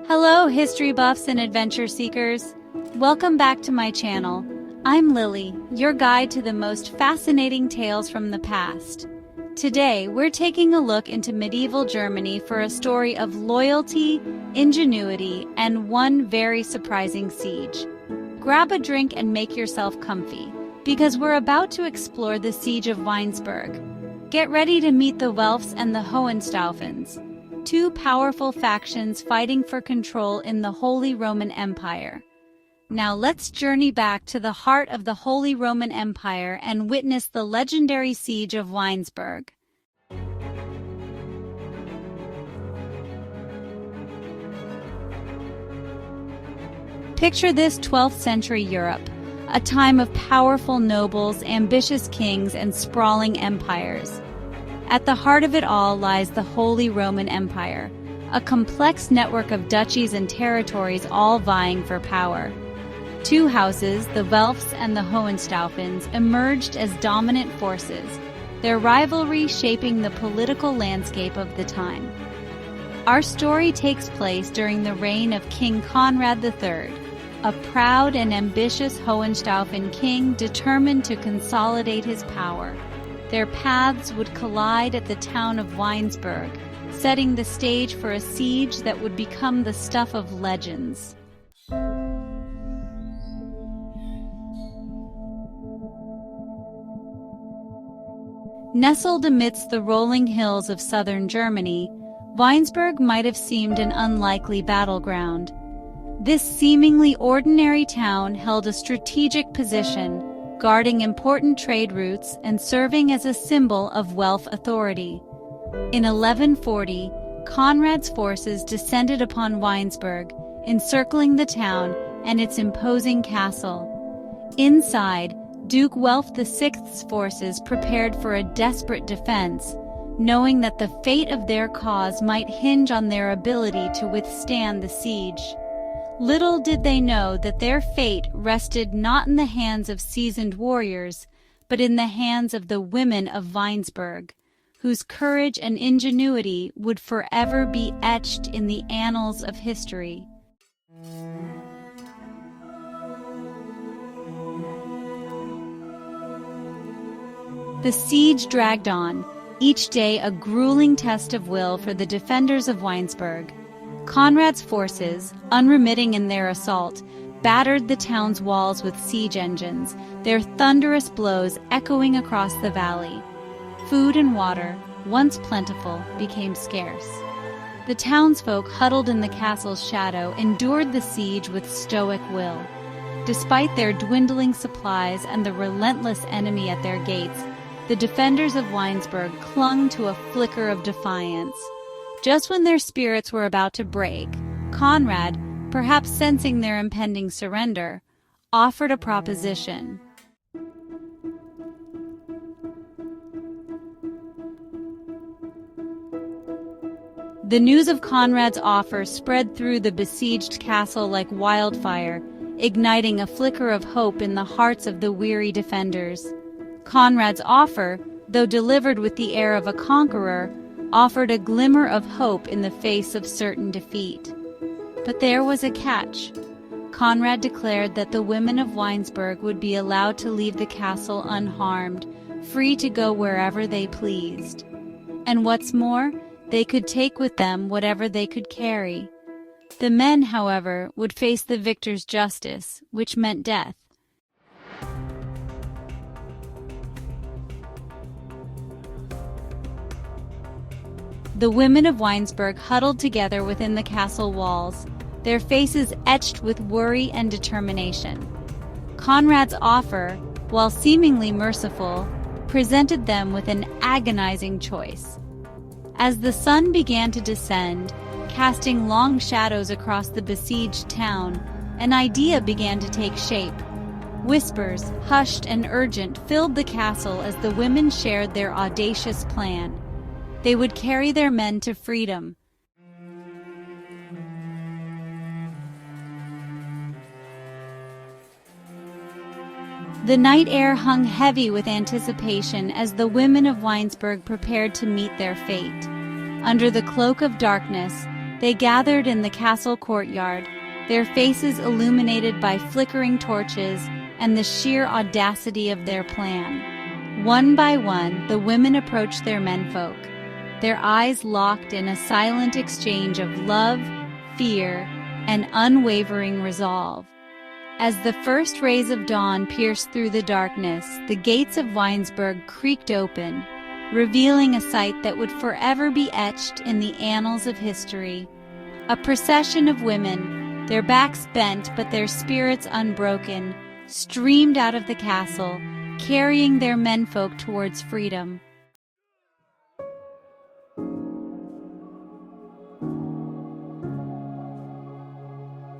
Hello, history buffs and adventure seekers. Welcome back to my channel. I'm Lily, your guide to the most fascinating tales from the past. Today, we're taking a look into medieval Germany for a story of loyalty, ingenuity, and one very surprising siege. Grab a drink and make yourself comfy, because we're about to explore the siege of Weinsberg. Get ready to meet the Welfs and the Hohenstaufens, two powerful factions fighting for control in the Holy Roman Empire. Now let's journey back to the heart of the Holy Roman Empire and witness the legendary siege of Weinsberg. Picture this 12th century Europe, a time of powerful nobles, ambitious kings, and sprawling empires. At the heart of it all lies the Holy Roman Empire, a complex network of duchies and territories all vying for power. Two houses, the Welfs and the Hohenstaufens, emerged as dominant forces, their rivalry shaping the political landscape of the time. Our story takes place during the reign of King Conrad III, a proud and ambitious Hohenstaufen king determined to consolidate his power. Their paths would collide at the town of Weinsberg, setting the stage for a siege that would become the stuff of legends. Nestled amidst the rolling hills of southern Germany, Weinsberg might have seemed an unlikely battleground. This seemingly ordinary town held a strategic position, guarding important trade routes and serving as a symbol of Welf authority. In 1140, Conrad's forces descended upon Weinsberg, encircling the town and its imposing castle. Inside, Duke Welf VI's forces prepared for a desperate defense, knowing that the fate of their cause might hinge on their ability to withstand the siege. Little did they know that their fate rested not in the hands of seasoned warriors, but in the hands of the women of Weinsberg, whose courage and ingenuity would forever be etched in the annals of history. The siege dragged on, each day a grueling test of will for the defenders of Weinsberg. Conrad's forces, unremitting in their assault, battered the town's walls with siege engines, their thunderous blows echoing across the valley. Food and water, once plentiful, became scarce. The townsfolk huddled in the castle's shadow endured the siege with stoic will. Despite their dwindling supplies and the relentless enemy at their gates, the defenders of Weinsberg clung to a flicker of defiance. Just when their spirits were about to break, Conrad, perhaps sensing their impending surrender, offered a proposition. The news of Conrad's offer spread through the besieged castle like wildfire, igniting a flicker of hope in the hearts of the weary defenders. Conrad's offer, though delivered with the air of a conqueror, offered a glimmer of hope in the face of certain defeat. But there was a catch. Conrad declared that the women of Weinsberg would be allowed to leave the castle unharmed, free to go wherever they pleased. And what's more, they could take with them whatever they could carry. The men, however, would face the victor's justice, which meant death. The women of Weinsberg huddled together within the castle walls, their faces etched with worry and determination. Conrad's offer, while seemingly merciful, presented them with an agonizing choice. As the sun began to descend, casting long shadows across the besieged town, an idea began to take shape. Whispers, hushed and urgent, filled the castle as the women shared their audacious plan. They would carry their men to freedom. The night air hung heavy with anticipation as the women of Weinsberg prepared to meet their fate. Under the cloak of darkness, they gathered in the castle courtyard, their faces illuminated by flickering torches and the sheer audacity of their plan. One by one, the women approached their menfolk, their eyes locked in a silent exchange of love, fear, and unwavering resolve. As the first rays of dawn pierced through the darkness, the gates of Weinsberg creaked open, revealing a sight that would forever be etched in the annals of history. A procession of women, their backs bent but their spirits unbroken, streamed out of the castle, carrying their menfolk towards freedom.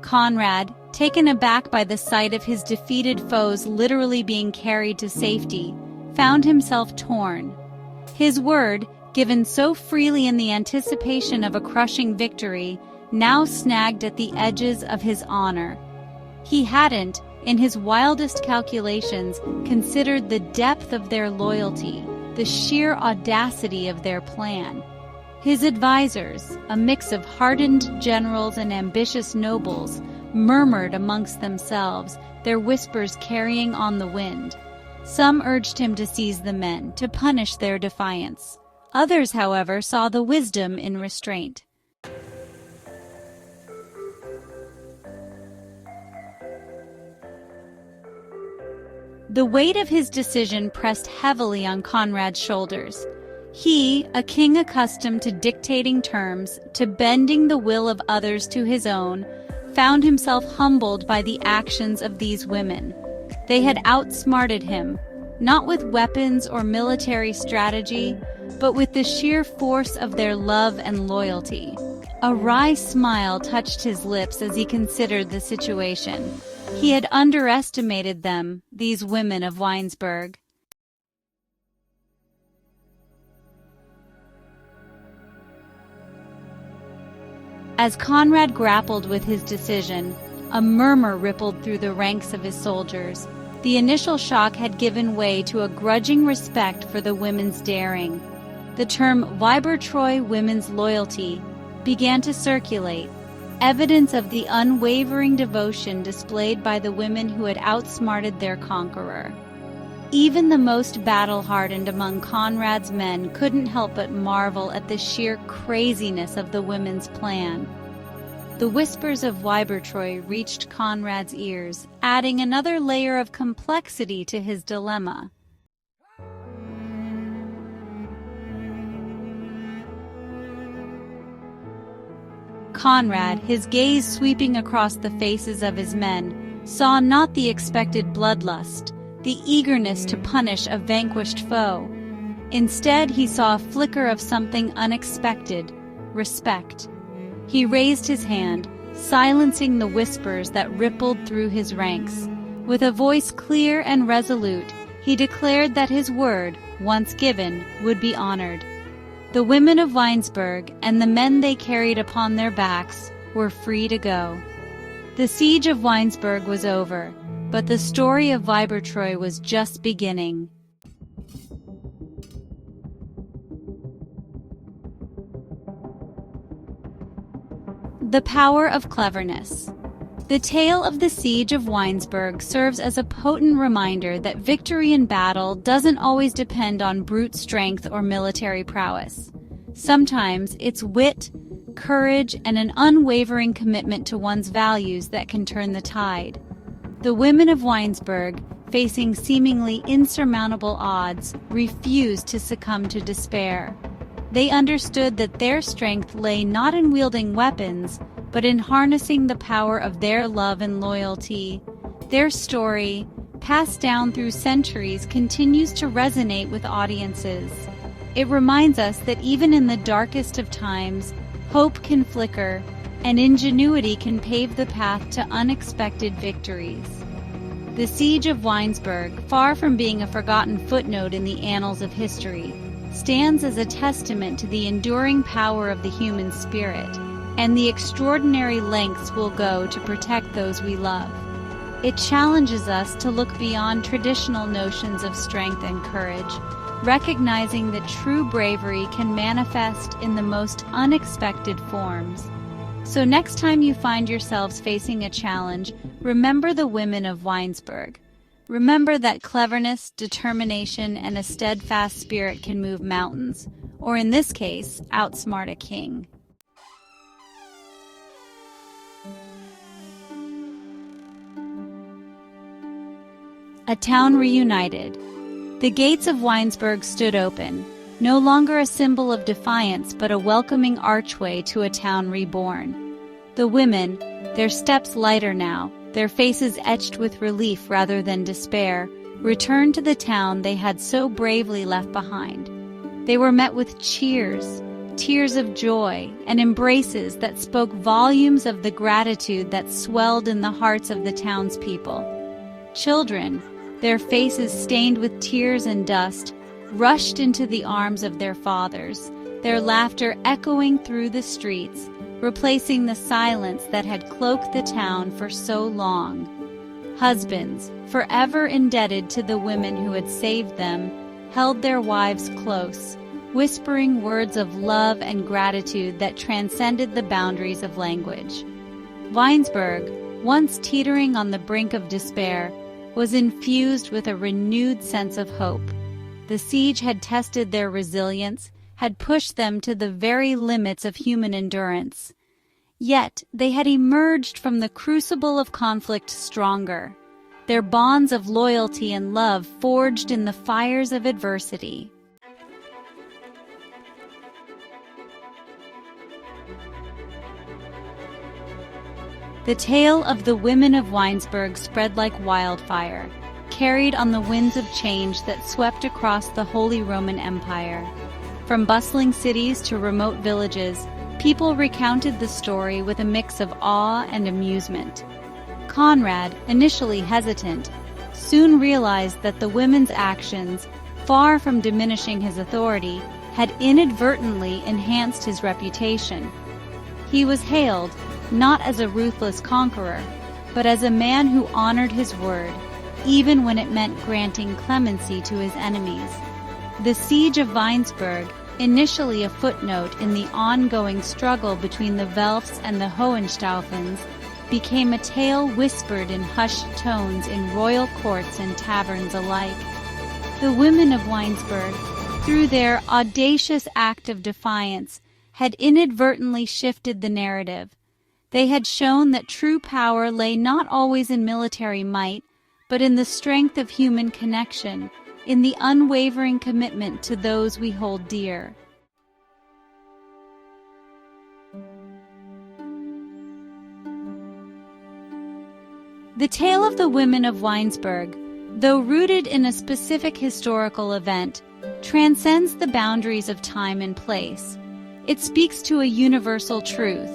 Conrad, taken aback by the sight of his defeated foes literally being carried to safety, found himself torn. His word, given so freely in the anticipation of a crushing victory, now snagged at the edges of his honor. He hadn't, in his wildest calculations, considered the depth of their loyalty, the sheer audacity of their plan. His advisors, a mix of hardened generals and ambitious nobles, murmured amongst themselves, their whispers carrying on the wind. Some urged him to seize the men, to punish their defiance. Others, however, saw the wisdom in restraint. The weight of his decision pressed heavily on Conrad's shoulders. He, a king accustomed to dictating terms, to bending the will of others to his own, found himself humbled by the actions of these women. They had outsmarted him, not with weapons or military strategy, but with the sheer force of their love and loyalty. A wry smile touched his lips as he considered the situation. He had underestimated them, these women of Weinsberg. As Conrad grappled with his decision, a murmur rippled through the ranks of his soldiers. The initial shock had given way to a grudging respect for the women's daring. The term Weibertreue, women's loyalty, began to circulate, evidence of the unwavering devotion displayed by the women who had outsmarted their conqueror. Even the most battle-hardened among Conrad's men couldn't help but marvel at the sheer craziness of the women's plan. The whispers of Weibertreue reached Conrad's ears, adding another layer of complexity to his dilemma. Conrad, his gaze sweeping across the faces of his men, saw not the expected bloodlust, the eagerness to punish a vanquished foe. Instead, he saw a flicker of something unexpected: respect. He raised his hand, silencing the whispers that rippled through his ranks. With a voice clear and resolute, he declared that his word, once given, would be honored. The women of Weinsberg and the men they carried upon their backs were free to go. The siege of Weinsberg was over, but the story of Weibertreue was just beginning. The power of cleverness. The tale of the siege of Weinsberg serves as a potent reminder that victory in battle doesn't always depend on brute strength or military prowess. Sometimes it's wit, courage, and an unwavering commitment to one's values that can turn the tide. The women of Weinsberg, facing seemingly insurmountable odds, refused to succumb to despair. They understood that their strength lay not in wielding weapons, but in harnessing the power of their love and loyalty. Their story, passed down through centuries, continues to resonate with audiences. It reminds us that even in the darkest of times, hope can flicker, and ingenuity can pave the path to unexpected victories. The Siege of Weinsberg, far from being a forgotten footnote in the annals of history, stands as a testament to the enduring power of the human spirit and the extraordinary lengths we'll go to protect those we love. It challenges us to look beyond traditional notions of strength and courage, recognizing that true bravery can manifest in the most unexpected forms. So next time you find yourselves facing a challenge, remember the women of Weinsberg. Remember that cleverness, determination, and a steadfast spirit can move mountains, or in this case, outsmart a king. A town reunited. The gates of Weinsberg stood open, no longer a symbol of defiance but a welcoming archway to a town reborn. The women, their steps lighter now, their faces etched with relief rather than despair, returned to the town they had so bravely left behind. They were met with cheers, tears of joy, and embraces that spoke volumes of the gratitude that swelled in the hearts of the townspeople. Children, their faces stained with tears and dust, rushed into the arms of their fathers, their laughter echoing through the streets, replacing the silence that had cloaked the town for so long. Husbands, forever indebted to the women who had saved them, held their wives close, whispering words of love and gratitude that transcended the boundaries of language. Weinsberg, once teetering on the brink of despair, was infused with a renewed sense of hope. The siege had tested their resilience, had pushed them to the very limits of human endurance. Yet they had emerged from the crucible of conflict stronger, their bonds of loyalty and love forged in the fires of adversity. The tale of the women of Weinsberg spread like wildfire, carried on the winds of change that swept across the Holy Roman Empire. From bustling cities to remote villages, people recounted the story with a mix of awe and amusement. Conrad, initially hesitant, soon realized that the women's actions, far from diminishing his authority, had inadvertently enhanced his reputation. He was hailed, not as a ruthless conqueror, but as a man who honored his word, even when it meant granting clemency to his enemies. The siege of Weinsberg, initially a footnote in the ongoing struggle between the Welfs and the Hohenstaufens, became a tale whispered in hushed tones in royal courts and taverns alike. The women of Weinsberg, through their audacious act of defiance, had inadvertently shifted the narrative. They had shown that true power lay not always in military might, but in the strength of human connection, in the unwavering commitment to those we hold dear. The tale of the women of Weinsberg, though rooted in a specific historical event, transcends the boundaries of time and place. It speaks to a universal truth: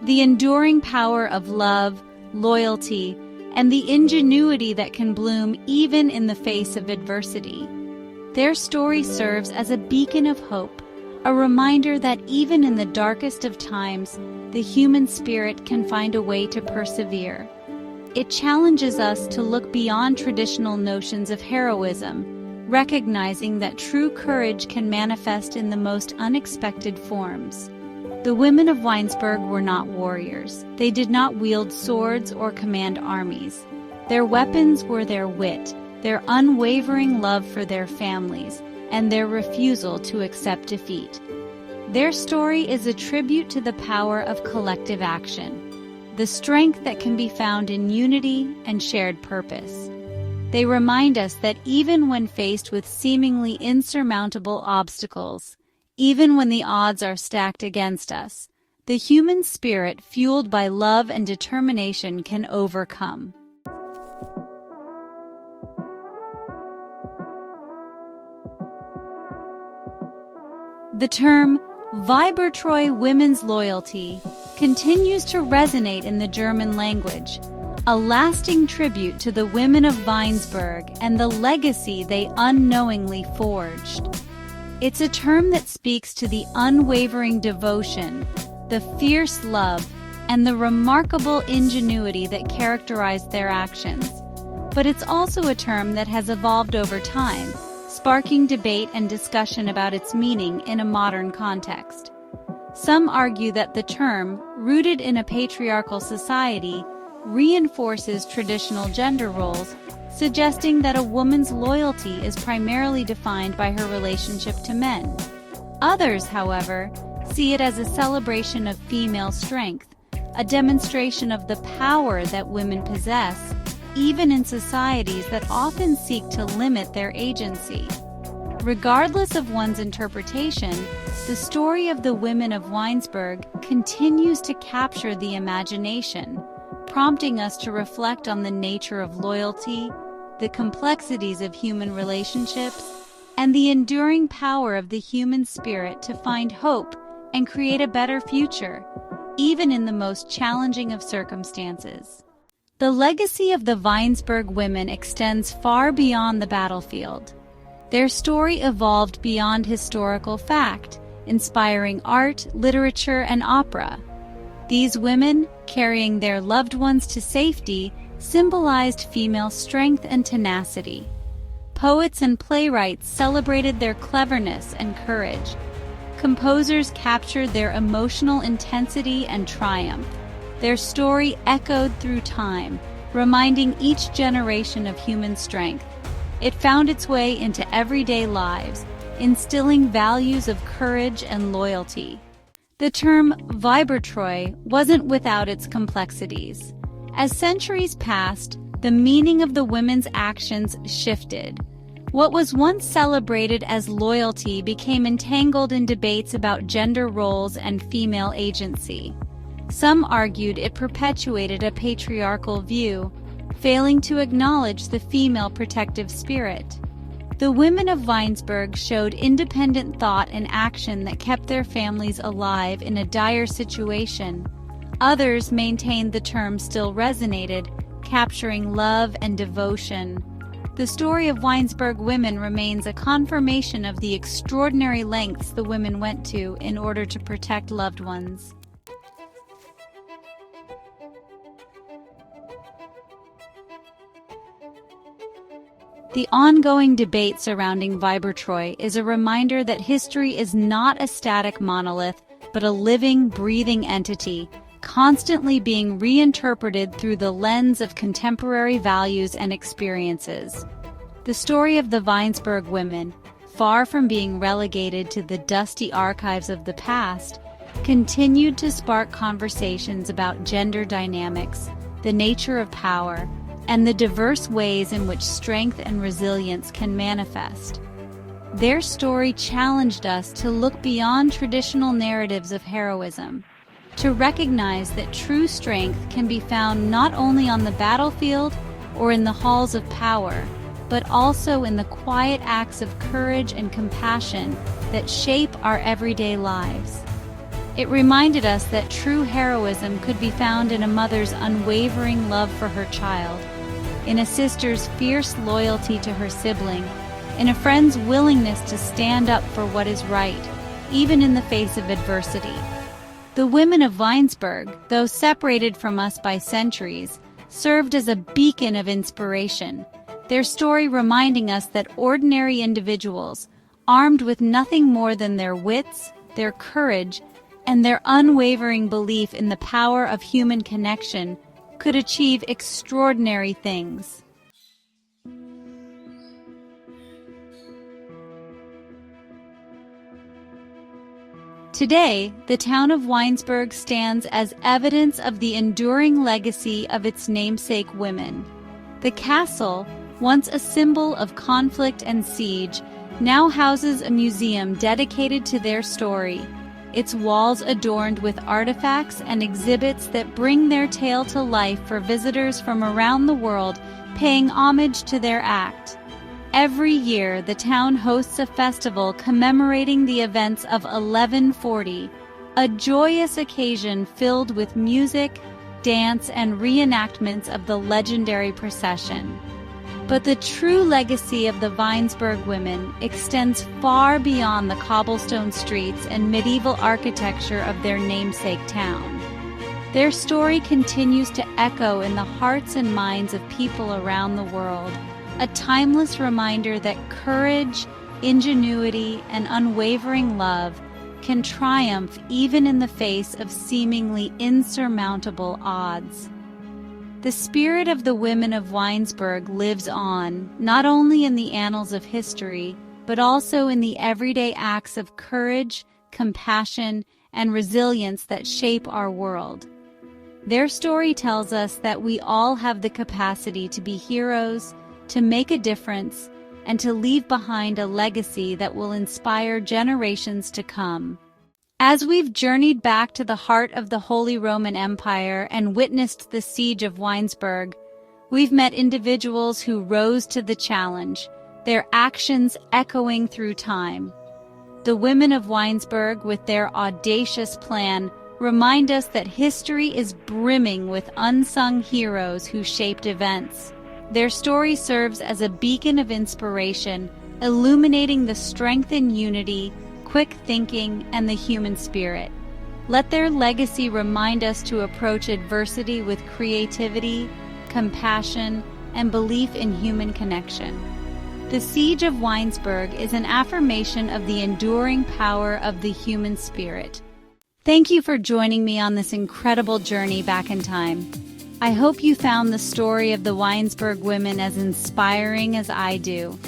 the enduring power of love, loyalty, and the ingenuity that can bloom even in the face of adversity. Their story serves as a beacon of hope, a reminder that even in the darkest of times, the human spirit can find a way to persevere. It challenges us to look beyond traditional notions of heroism, recognizing that true courage can manifest in the most unexpected forms. The women of Weinsberg were not warriors. They did not wield swords or command armies. Their weapons were their wit, their unwavering love for their families, and their refusal to accept defeat. Their story is a tribute to the power of collective action, the strength that can be found in unity and shared purpose. They remind us that even when faced with seemingly insurmountable obstacles, even when the odds are stacked against us, the human spirit fueled by love and determination can overcome. The term Weibertreue, women's loyalty, continues to resonate in the German language, a lasting tribute to the women of Weinsberg and the legacy they unknowingly forged. It's a term that speaks to the unwavering devotion, the fierce love, and the remarkable ingenuity that characterized their actions. But it's also a term that has evolved over time, sparking debate and discussion about its meaning in a modern context. Some argue that the term, rooted in a patriarchal society, reinforces traditional gender roles, suggesting that a woman's loyalty is primarily defined by her relationship to men. Others, however, see it as a celebration of female strength, a demonstration of the power that women possess, even in societies that often seek to limit their agency. Regardless of one's interpretation, the story of the women of Weinsberg continues to capture the imagination, prompting us to reflect on the nature of loyalty, the complexities of human relationships, and the enduring power of the human spirit to find hope and create a better future, even in the most challenging of circumstances. The legacy of the Weinsberg women extends far beyond the battlefield. Their story evolved beyond historical fact, inspiring art, literature, and opera. These women, carrying their loved ones to safety, symbolized female strength and tenacity. Poets and playwrights celebrated their cleverness and courage. Composers captured their emotional intensity and triumph. Their story echoed through time, reminding each generation of human strength. It found its way into everyday lives, instilling values of courage and loyalty. The term Weibertreue wasn't without its complexities. As centuries passed, the meaning of the women's actions shifted. What was once celebrated as loyalty became entangled in debates about gender roles and female agency. Some argued it perpetuated a patriarchal view, failing to acknowledge the female protective spirit. The women of Weinsberg showed independent thought and action that kept their families alive in a dire situation. Others maintained the term still resonated, capturing love and devotion. The story of Weinsberg women remains a confirmation of the extraordinary lengths the women went to in order to protect loved ones. The ongoing debate surrounding Weibertreue is a reminder that history is not a static monolith, but a living, breathing entity, constantly being reinterpreted through the lens of contemporary values and experiences. The story of the Weinsberg women, far from being relegated to the dusty archives of the past, continued to spark conversations about gender dynamics, the nature of power, and the diverse ways in which strength and resilience can manifest. Their story challenged us to look beyond traditional narratives of heroism, to recognize that true strength can be found not only on the battlefield or in the halls of power, but also in the quiet acts of courage and compassion that shape our everyday lives. It reminded us that true heroism could be found in a mother's unwavering love for her child, in a sister's fierce loyalty to her sibling, in a friend's willingness to stand up for what is right, even in the face of adversity. The women of Weinsberg, though separated from us by centuries, served as a beacon of inspiration, their story reminding us that ordinary individuals, armed with nothing more than their wits, their courage, and their unwavering belief in the power of human connection, could achieve extraordinary things. Today, the town of Weinsberg stands as evidence of the enduring legacy of its namesake women. The castle, once a symbol of conflict and siege, now houses a museum dedicated to their story, its walls adorned with artifacts and exhibits that bring their tale to life for visitors from around the world paying homage to their act. Every year, the town hosts a festival commemorating the events of 1140, a joyous occasion filled with music, dance, and reenactments of the legendary procession. But the true legacy of the Weinsberg women extends far beyond the cobblestone streets and medieval architecture of their namesake town. Their story continues to echo in the hearts and minds of people around the world, a timeless reminder that courage, ingenuity, and unwavering love can triumph even in the face of seemingly insurmountable odds. The spirit of the women of Weinsberg lives on, not only in the annals of history, but also in the everyday acts of courage, compassion, and resilience that shape our world. Their story tells us that we all have the capacity to be heroes, to make a difference, and to leave behind a legacy that will inspire generations to come. As we've journeyed back to the heart of the Holy Roman Empire and witnessed the siege of Weinsberg, we've met individuals who rose to the challenge, their actions echoing through time. The women of Weinsberg, with their audacious plan, remind us that history is brimming with unsung heroes who shaped events. Their story serves as a beacon of inspiration, illuminating the strength in unity, quick thinking, and the human spirit. Let their legacy remind us to approach adversity with creativity, compassion, and belief in human connection. The Siege of Weinsberg is an affirmation of the enduring power of the human spirit. Thank you for joining me on this incredible journey back in time. I hope you found the story of the Weinsberg women as inspiring as I do.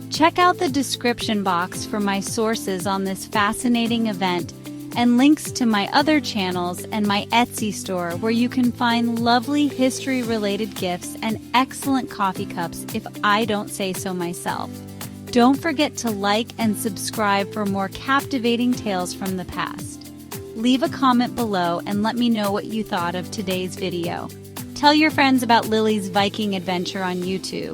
Check out the description box for my sources on this fascinating event and links to my other channels and my Etsy store, where you can find lovely history-related gifts and excellent coffee cups if I don't say so myself. Don't forget to like and subscribe for more captivating tales from the past. Leave a comment below and let me know what you thought of today's video. Tell your friends about Lily's Viking adventure on YouTube.